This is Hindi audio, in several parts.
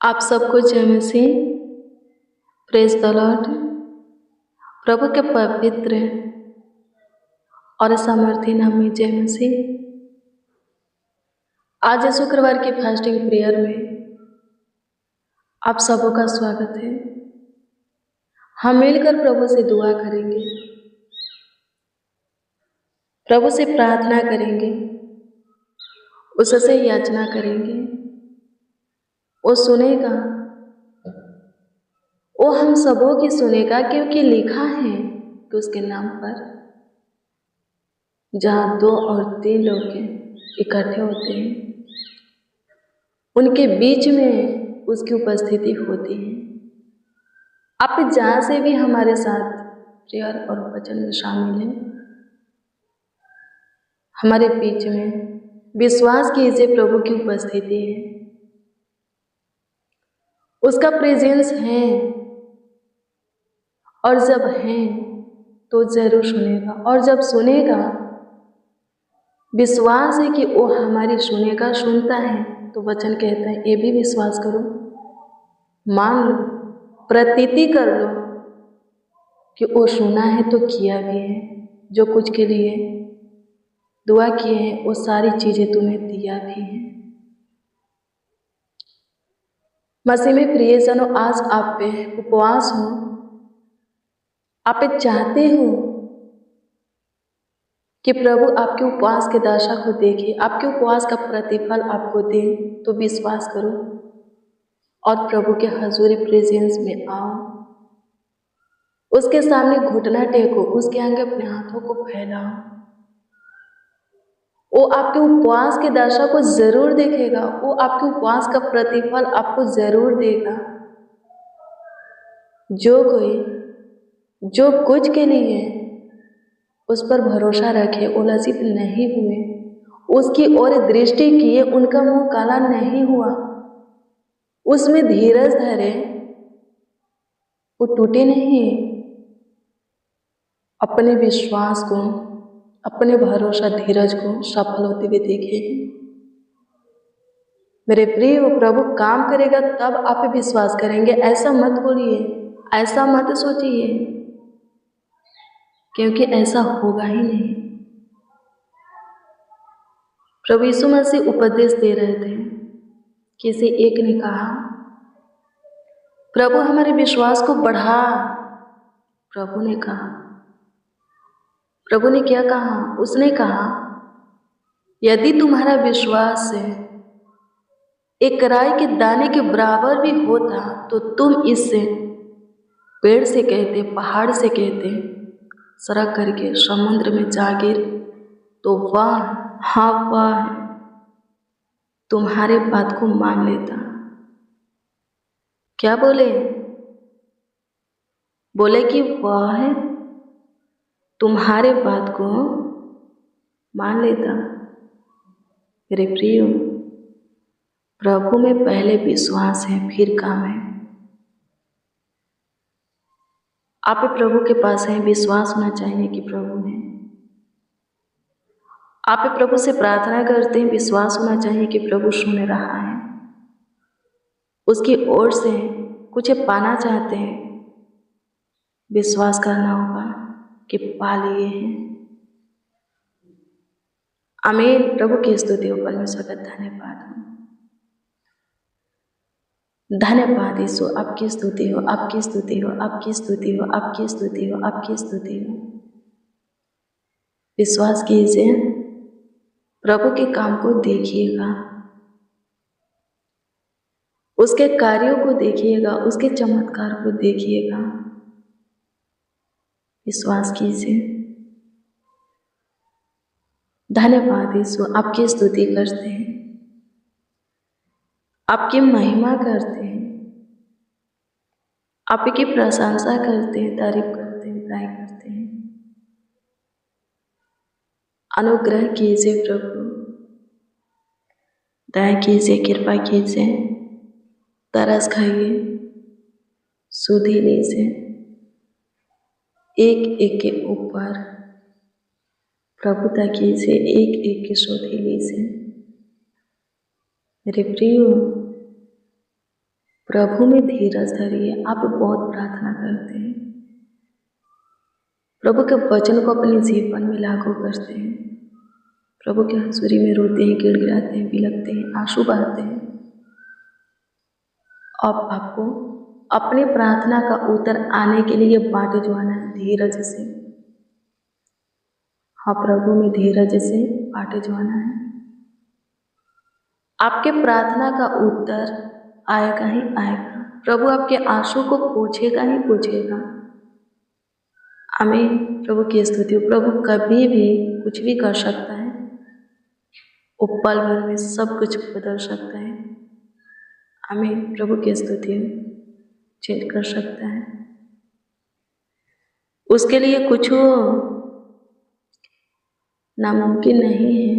आप सबको जय मसीह। Praise the Lord. प्रभु के पवित्र और सामर्थी नाम में जय मसीह। आज शुक्रवार की फास्टिंग प्रेयर में आप सबों का स्वागत है। हम मिलकर प्रभु से दुआ करेंगे, प्रभु से प्रार्थना करेंगे, उससे याचना करेंगे। वो सुनेगा, वो हम सबों की सुनेगा, क्योंकि लिखा है कि उसके नाम पर जहाँ 2 और 3 लोग इकट्ठे होते हैं, उनके बीच में उसकी उपस्थिति होती है। आप जहाँ से भी हमारे साथ प्रेयर और वचन में शामिल हैं, हमारे बीच में विश्वास कीजिए प्रभु की उपस्थिति है, उसका प्रेजेंस है। और जब है तो जरूर सुनेगा, और जब सुनेगा विश्वास है कि वो हमारी सुनेगा, सुनता है। तो वचन कहता है ये भी विश्वास करो, मान लो, प्रतीति कर लो कि वो सुना है तो किया भी है। जो कुछ के लिए दुआ किए हैं वो सारी चीजें तुम्हें दिया भी है। मसीह में प्रियजनों, आज आप पे उपवास हो, आप चाहते हो कि प्रभु आपके उपवास के दशा को देखे, आपके उपवास का प्रतिफल आपको दे, तो विश्वास करो और प्रभु के हजूरी प्रेजेंस में आओ, उसके सामने घुटना टेको, उसके आगे अपने हाथों को फैलाओ। वो आपके उपवास के दशा को जरूर देखेगा, वो आपके उपवास का प्रतिफल आपको जरूर देगा। जो कुछ के लिए उस पर भरोसा रखे, वो लज्जित नहीं हुए, उसकी ओर दृष्टि किए, उनका मुंह काला नहीं हुआ, उसमें धीरज धरे, वो टूटे नहीं, अपने विश्वास को, अपने भरोसा धीरज को सफल होते हुए देखे। मेरे प्रिय, प्रभु काम करेगा तब आप विश्वास करेंगे। ऐसा मत बोलिए, ऐसा मत सोचिए, क्योंकि ऐसा होगा ही नहीं। प्रभु यीशु मसीह उपदेश दे रहे थे। किसी एक ने कहा, प्रभु हमारे विश्वास को बढ़ा। प्रभु ने कहा, प्रभु ने क्या कहा? उसने कहा, यदि तुम्हारा विश्वास है एक राई के दाने के बराबर भी होता तो तुम इससे पेड़ से कहते, पहाड़ से कहते, सड़क करके समुद्र में जा गिर, तो वह तुम्हारे बात को मान लेता। क्या बोले? बोले कि वह तुम्हारे बात को मान लेता। मेरे प्रिय, प्रभु में पहले विश्वास है, फिर काम है। आप प्रभु के पास हैं, विश्वास होना चाहिए कि प्रभु है। आप प्रभु से प्रार्थना करते हैं, विश्वास होना चाहिए कि प्रभु सुन रहा है। उसकी ओर से कुछ पाना चाहते हैं, विश्वास करना होगा कि पा लिए हैं। आमीन। प्रभु की स्तुति हो, परमेश्वर का धन्यवाद हो। धन्यवाद यीशु, आपकी स्तुति हो, आपकी स्तुति हो, आपकी स्तुति हो, आपकी स्तुति हो, आपकी स्तुति हो। विश्वास कीजिए, प्रभु के काम को देखिएगा, उसके कार्यों को देखिएगा, उसके चमत्कार को देखिएगा। विश्वास कीजिए। धन्यवाद यीशु, आपकी स्तुति करते हैं, आपकी महिमा करते हैं, आपकी प्रशंसा करते हैं, तारीफ करते हैं, बड़ाई करते हैं। अनुग्रह कीजिए प्रभु, दया कीजिए, कृपा कीजिए, तरस खाइए, सुधि लीजिए, एक एक के ऊपर प्रभुता कीजिए, एक एक की सुधि लीजिए। मेरे प्रियो, प्रभु में धीरज धरिए। आप बहुत प्रार्थना करते हैं, प्रभु के वचन को अपने जीवन में लागू करते हैं, प्रभु के हजूरी में रोते हैं, गिड़गिड़ाते हैं, बिलखते हैं, आंसू बहाते हैं। अब आपको अपनी प्रार्थना का उत्तर आने के लिए बाटे जाना है धीरज से। हाँ, प्रभु में धीरज से बाटे जाना है। आपके प्रार्थना का उत्तर आएगा ही आएगा। प्रभु आपके आंसू को पूछेगा ही पूछेगा। आमीन। प्रभु की स्तुति। प्रभु कभी भी कुछ भी कर सकता है, वो पल भर में सब कुछ बदल सकता है। आमीन। प्रभु की स्तुति। चेंज कर सकता है, उसके लिए कुछ नामुमकिन नहीं है,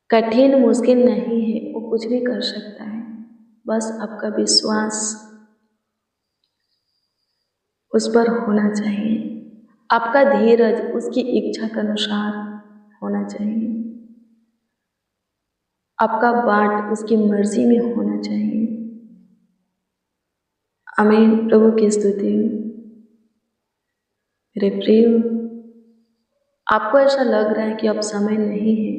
कठिन मुश्किल नहीं है, वो कुछ भी कर सकता है। बस आपका विश्वास उस पर होना चाहिए, आपका धीरज उसकी इच्छा के अनुसार होना चाहिए, आपका बाट उसकी मर्जी में होना चाहिए। आमीन। प्रभु की स्तुति। मेरे प्रिय, आपको ऐसा लग रहा है कि अब समय नहीं है,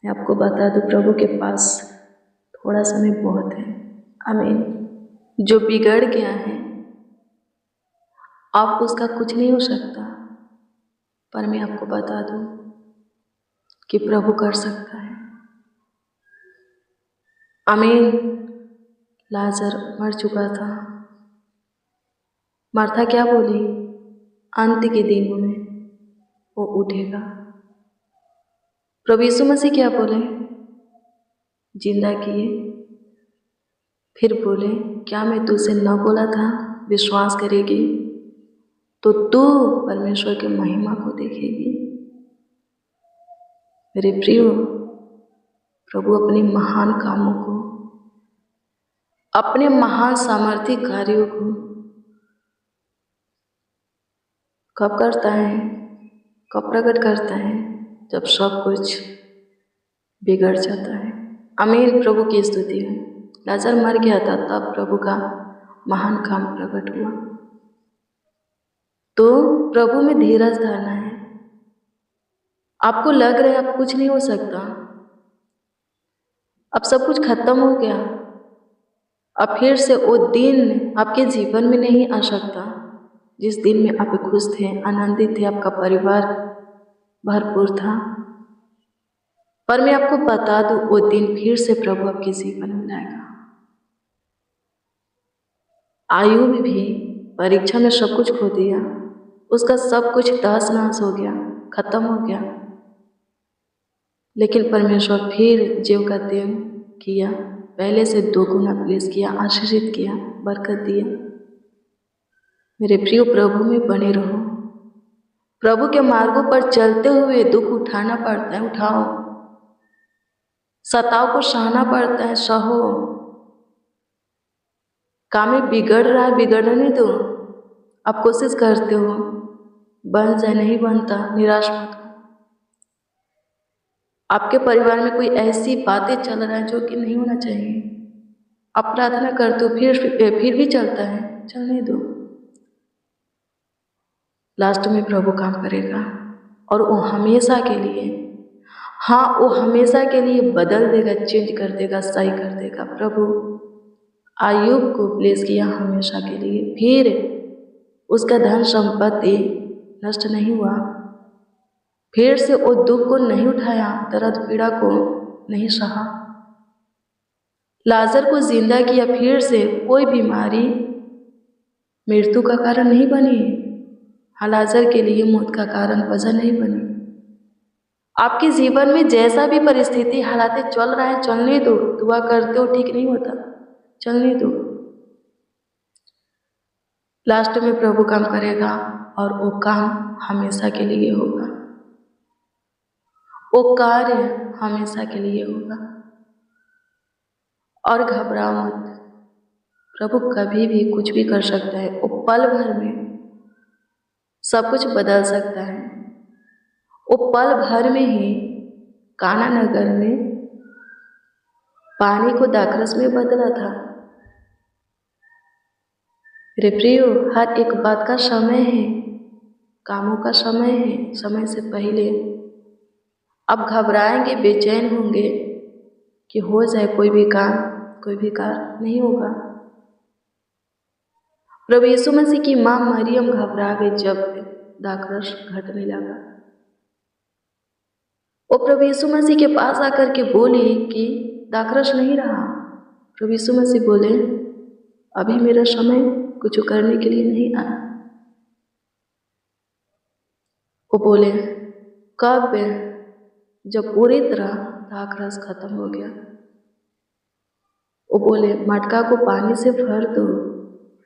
मैं आपको बता दूं प्रभु के पास थोड़ा समय बहुत है। आमीन। जो बिगड़ गया है अब उसका कुछ नहीं हो सकता, पर मैं आपको बता दूं कि प्रभु कर सकता है। आमीन। लाजर मर चुका था, मार्था क्या बोली? अंत के दिनों में वो उठेगा। प्रभु यीशु मसीह क्या बोले? जिंदा किए। फिर बोले, क्या मैं तुझसे न बोला था विश्वास करेगी तो तू परमेश्वर की महिमा को देखेगी। मेरे प्रियो, प्रभु अपने महान कामों को, अपने महान सामर्थ्य कार्यों को कब करता है, कब प्रकट करता है? जब सब कुछ बिगड़ जाता है। आमीन। प्रभु की स्तुति है। लाजर मर गया था, तब प्रभु का महान काम प्रकट हुआ। तो प्रभु में धीरज धरना है। आपको लग रहा है अब कुछ नहीं हो सकता, अब सब कुछ खत्म हो गया, अब फिर से वो दिन आपके जीवन में नहीं आ सकता जिस दिन में आप खुश थे, आनंदित थे, आपका परिवार भरपूर था। पर मैं आपको बता दूं, वो दिन फिर से प्रभु आपके जीवन में लाएगा। आयु में भी परीक्षा में सब कुछ खो दिया, उसका सब कुछ तहस नहस हो गया, खत्म हो गया, लेकिन परमेश्वर फिर जीव का देव किया, पहले से 2 गुना प्लेस किया, आशीषित किया, बरकत दिया। मेरे प्रिय, प्रभु में बने रहो। प्रभु के मार्गों पर चलते हुए दुख उठाना पड़ता है, उठाओ। सताव को सहना पड़ता है, सहो। काम में बिगड़ रहा है, बिगड़ने दो। आप कोशिश करते हो बन जाए, नहीं बनता, निराश मत हो। आपके परिवार में कोई ऐसी बातें चल रहा है जो कि नहीं होना चाहिए, आप प्रार्थना करते हो फिर भी चलता है, चलने दो। लास्ट में प्रभु काम करेगा और वो हमेशा के लिए, हाँ, वो हमेशा के लिए बदल देगा, चेंज कर देगा, सही कर देगा। प्रभु आयुब को ब्लेस किया हमेशा के लिए, फिर उसका धन संपत्ति नष्ट नहीं हुआ, फिर से वो दुख को नहीं उठाया, दर्द पीड़ा को नहीं सहा, लाजर को जिंदा किया, फिर से कोई बीमारी मृत्यु का कारण नहीं बनी, हाँ, लाजर के लिए मौत का कारण वजह नहीं बनी। आपके जीवन में जैसा भी परिस्थिति हालात चल रहा है, चलने दो। दुआ करते हो ठीक नहीं होता, चलने दो। लास्ट में प्रभु काम करेगा और वो काम हमेशा के लिए होगा, वो कार्य हमेशा के लिए होगा। और घबराओ मत, प्रभु कभी भी कुछ भी कर सकता है, वो पल भर में सब कुछ बदल सकता है। वो पल भर में ही काना नगर में पानी को दाखरस में बदला था। मेरे प्रियो, हर एक बात का समय है, कामों का समय है। समय से पहले आप घबराएंगे, बेचैन होंगे कि हो जाए कोई भी काम, कोई भी कार्य नहीं होगा। प्रभु यीशु मसीह की माँ मरियम घबरा गई जब दाखरस घटने लगा। वो प्रभु यीशु मसीह के पास आकर के बोली कि दाखरस नहीं रहा। प्रभु यीशु मसीह बोले, अभी मेरा समय कुछ करने के लिए नहीं आया। वो बोले, कब? जब पूरी तरह दाखरस खत्म हो गया। वो बोले, मटका को पानी से भर दो।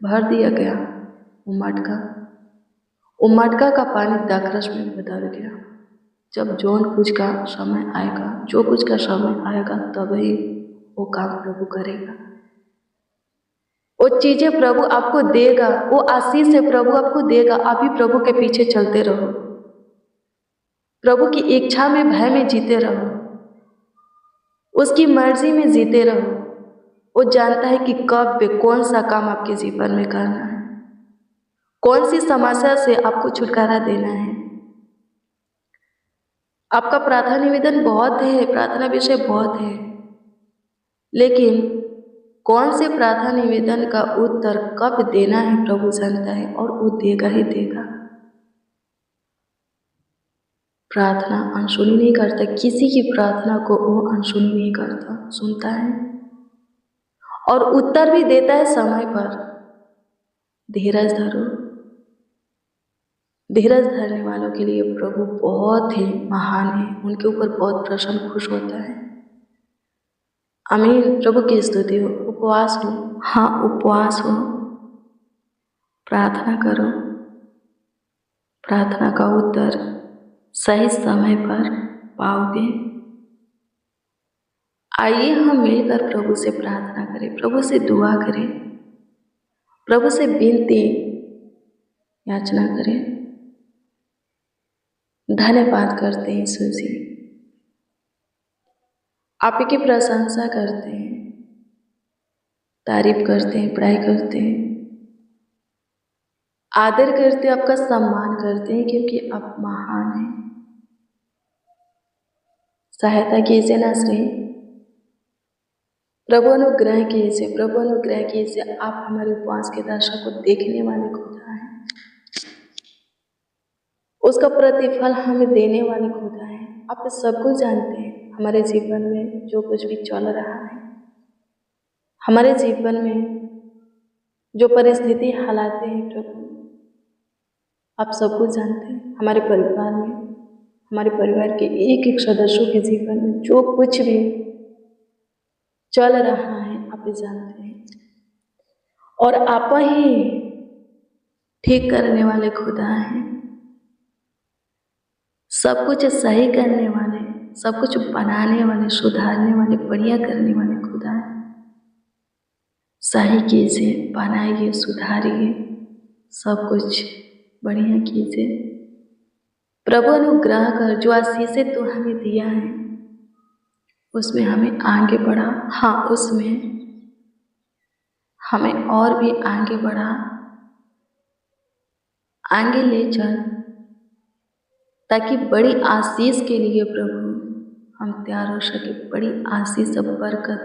भर दिया गया वो मटका का पानी दाखरस में बदल गया। जब जो कुछ का समय आएगा तभी वो काम प्रभु करेगा। वो चीजें प्रभु आपको देगा, वो आशीष से प्रभु आपको देगा। आप ही प्रभु के पीछे चलते रहो, प्रभु की इच्छा में, भय में जीते रहो, उसकी मर्जी में जीते रहो। वो जानता है कि कब कौन सा काम आपके जीवन में करना है, कौन सी समस्या से आपको छुटकारा देना है। आपका प्रार्थना निवेदन बहुत है, प्रार्थना विषय बहुत है, लेकिन कौन से प्रार्थना निवेदन का उत्तर कब देना है प्रभु जानता है, और वो देगा ही देगा। प्रार्थना अनसुनी नहीं करता, किसी की प्रार्थना को वो अनसुनी नहीं करता, सुनता है और उत्तर भी देता है समय पर। धीरज धरो। धीरज धरने वालों के लिए प्रभु बहुत ही महान है, उनके ऊपर बहुत प्रसन्न, खुश होता है। आमीन। प्रभु की स्तुति हो। उपवास हो, हाँ उपवास हो, प्रार्थना करो। प्रार्थना का उत्तर सही समय पर पाओगे। आइए हम मिलकर प्रभु से प्रार्थना करें, प्रभु से दुआ करें, प्रभु से विनती याचना करें। धन्यवाद करते हैं यीशु जी, आपकी प्रशंसा करते हैं, तारीफ करते हैं, बड़ाई करते हैं, आदर करते हैं, आपका सम्मान करते हैं, क्योंकि आप महान हैं। सहायता कीजिए ना श्री प्रभु, अनुग्रह कीजिए, प्रभु अनुग्रह कीजिए। आप हमारे उपवास के दर्शक को देखने वाले खुदा हैं, उसका प्रतिफल हमें देने वाले खुदा हैं। आप सब कुछ जानते हैं, हमारे जीवन में जो कुछ भी चल रहा है, हमारे जीवन में जो परिस्थिति हालात हैं, प्रभु आप सब कुछ जानते हैं। हमारे परिवार में, हमारे परिवार के एक एक सदस्यों के जीवन में जो कुछ भी चल रहा है, आप जानते हैं, और आप ही ठीक करने वाले खुदा हैं। सब कुछ सही करने वाले, सब कुछ बनाने वाले, सुधारने वाले, बढ़िया करने वाले खुदा है। सही कीजिए, बनाइए, सुधारिए, सब कुछ बढ़िया कीजिए। प्रभु अनुग्रह कर, जो आशीषें तो हमें दिया है उसमें हमें आगे बढ़ा, हाँ उसमें हमें और भी आगे बढ़ा, आगे ले चल, ताकि बड़ी आशीष के लिए प्रभु हम तैयार हो सके, बड़ी आशीष और बरकत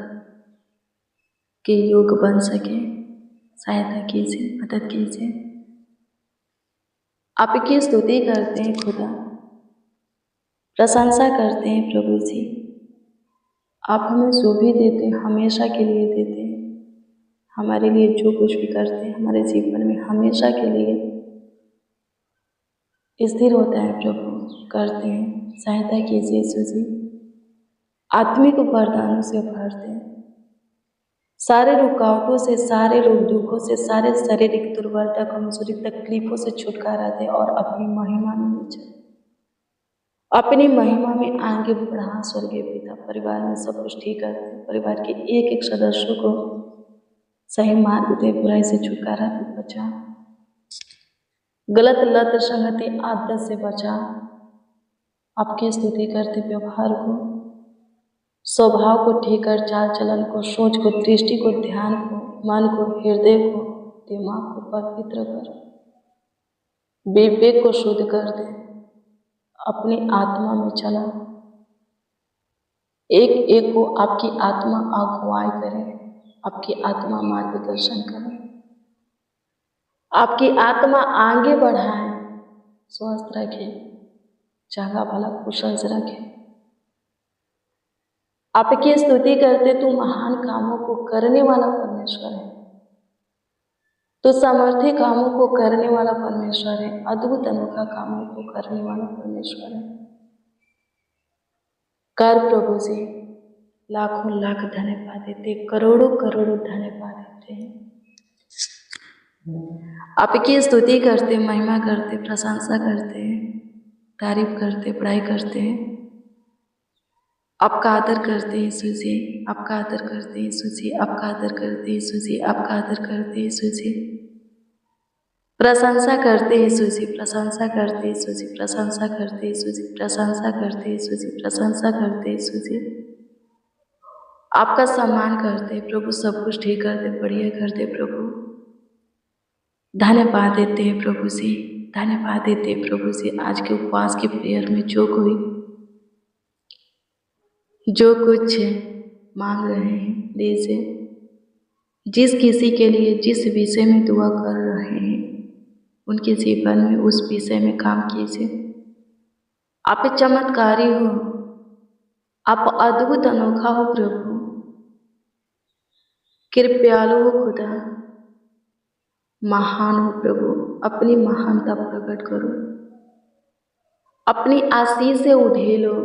के योग बन सके। सहायता कीजिए, मदद कीजिए। आपकी स्तुति करते हैं खुदा, प्रशंसा करते हैं प्रभु जी। आप हमें जो भी देते हैं हमेशा के लिए देते हैं, हमारे लिए जो कुछ भी करते हैं हमारे जीवन में हमेशा के लिए स्थिर होता है प्रभु, करते हैं। सहायता कीजिए यीशु जी, आत्मिक वरदानों से भरते हैं, सारे रुकावटों से, सारे रोग दुखों से, सारे शारीरिक दुर्बलता, कमजोरी, तकलीफों से छुटकारा दे और अपनी महिमा में ले चले, अपनी महिमा में आगे बढ़ा। स्वर्गीय पिता, परिवार में सब कुछ ठीक करते हैं, परिवार के एक एक सदस्यों को सही मार्ग दे, बुराई से छुटकारा दे, बचा, गलत लत संगति आदत से बचा। आपकी स्तुति करते व्यवहार को स्वभाव को ठीक कर, चाल चलन को, सोच को, दृष्टि को, ध्यान को, मन को, हृदय को, दिमाग को पवित्र कर, विवेक को शुद्ध कर दे, अपनी आत्मा में चला, एक एक को आपकी आत्मा अगुवाई करे, आपकी आत्मा मार्गदर्शन करे, आपकी आत्मा आगे बढ़ाए, स्वस्थ रखे, जगह भला कुशल से रखे। आपकी स्तुति करते तू महान कामों को करने वाला परमेश्वर है, तो सामर्थ्य कामों को करने वाला परमेश्वर है, अद्भुत अनोखा कामों को करने वाला परमेश्वर है। कर प्रभु से लाखों लाख धन्यवाद देते, करोड़ों करोड़ों धन्यवाद देते हैं। आपकी स्तुति करते, महिमा करते, प्रशंसा करते, तारीफ करते, बड़ाई करते हैं। आपका आदर करते हैं यीशु जी, आपका आदर करते हैं यीशु जी, आपका आदर करते हैं यीशु जी, आपका आदर करते हैं यीशु जी। प्रशंसा करते यीशु जी, प्रशंसा करते यीशु जी, प्रशंसा करते यीशु जी, प्रशंसा करते यीशु जी, प्रशंसा करते यीशु जी। आपका सम्मान करते प्रभु, सब कुछ ठीक करते, बढ़िया करते प्रभु। धन्यवाद देते हैं प्रभु जी, धन्यवाद देते हैं प्रभु जी। आज के उपवास के प्रेयर में जो कोई जो कुछ मांग रहे हैं दीजिए, जिस किसी के लिए जिस विषय में दुआ कर रहे हैं उनके जीवन में उस विषय में काम कीजिए। आप चमत्कारी हो, आप अद्भुत अनोखा हो प्रभु, कृपयालु हो खुदा, महान हो प्रभु। अपनी महानता प्रकट करो, अपनी आशीष से उधेलो,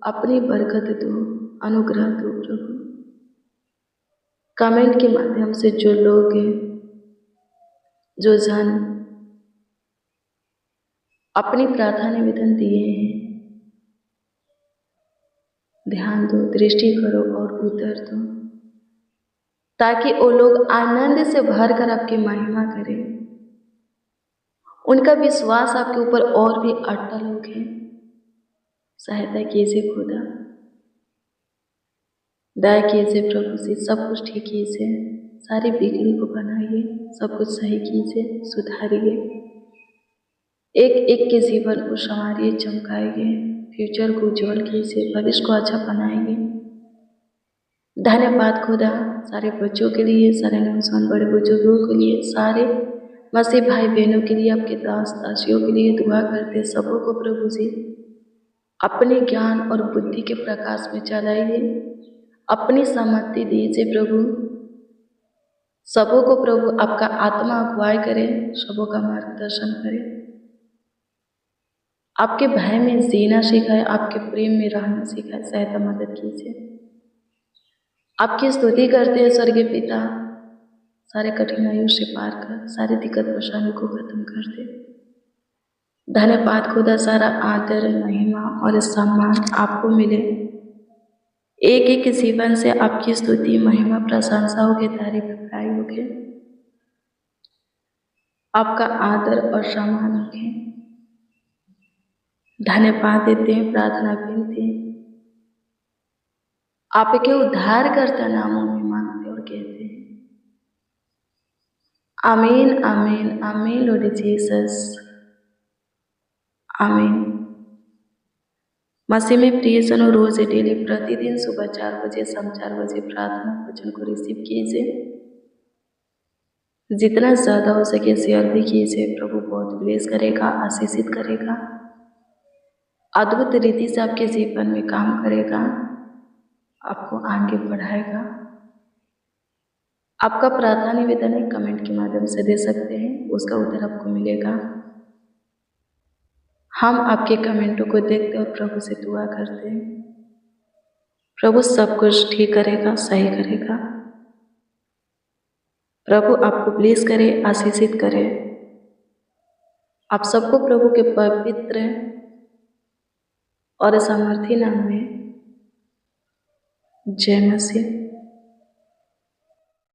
अपनी बरकत दो, अनुग्रह दो प्रभु। कमेंट के माध्यम से जो लोग हैं, जो जन अपनी प्रार्थना निवेदन दिए हैं, ध्यान दो, दृष्टि करो और उत्तर दो, ताकि वो लोग आनंद से भर कर आपकी महिमा करें। उनका विश्वास आपके ऊपर और भी अटल हो गए। सहायता कीजिए खुदा, दया कीजिए प्रभु जी, सब कुछ ठीक कीजिए, सारी बिगड़ी को बनाइए, सब कुछ सही कीजिए, सुधारिए, एक एक के जीवन को संवारिए, चमकाइए, फ्यूचर को उज्जवल कीजिए, भविष्य को अच्छा बनाइए। धन्यवाद खुदा, सारे बच्चों के लिए, सारे नौजवान बड़े बुजुर्गों के लिए, सारे मसीह भाई बहनों के लिए, आपके दास दासियों के लिए दुआ करते। सबों को प्रभु जी अपने ज्ञान और बुद्धि के प्रकाश में चलाइए, अपनी सम्मति दीजिए प्रभु। सबों को प्रभु आपका आत्मा अगुवाई करे, सबों का मार्गदर्शन करे, आपके भय में जीना सिखाए, आपके प्रेम में रहना सिखाए, सहायता मदद कीजिए। आपकी स्तुति करते हैं स्वर्गीय पिता, सारे कठिनाइयों से पार कर, सारी दिक्कत परेशानी को खत्म कर दे। धन्यवाद खुदा, सारा आदर, महिमा और सम्मान आपको मिले। एक एक जीवन से आपकी स्तुति, महिमा, प्रशंसा होगी, तारीफ बड़ाई होगी, आपका आदर और सम्मान होगी। धन्यवाद देते हैं, प्रार्थना विनती आपके उद्धारकर्ता नामों में मांगते और कहते हैं आमीन, आमीन, आमीन लॉर्ड जीसस, आमीन। मसीह में प्रियजनों, रोज डेली प्रतिदिन सुबह 4 बजे, शाम 4 बजे प्रार्थना वचन को रिसीव कीजिए। जितना ज़्यादा हो सके शेयर भी कीजिए। प्रभु बहुत ब्लेस करेगा, आशीषित करेगा, अद्भुत रीति से आपके जीवन में काम करेगा, आपको आगे बढ़ाएगा। आपका प्रार्थना निवेदन है कमेंट के माध्यम से दे सकते हैं, उसका उत्तर आपको मिलेगा। हम आपके कमेंटों को देखते और प्रभु से दुआ करते हैं। प्रभु सब कुछ ठीक करेगा, सही करेगा। प्रभु आपको ब्लेस करे, आशीषित करे। आप सबको प्रभु के पवित्र और सामर्थी नाम में जय मसीह।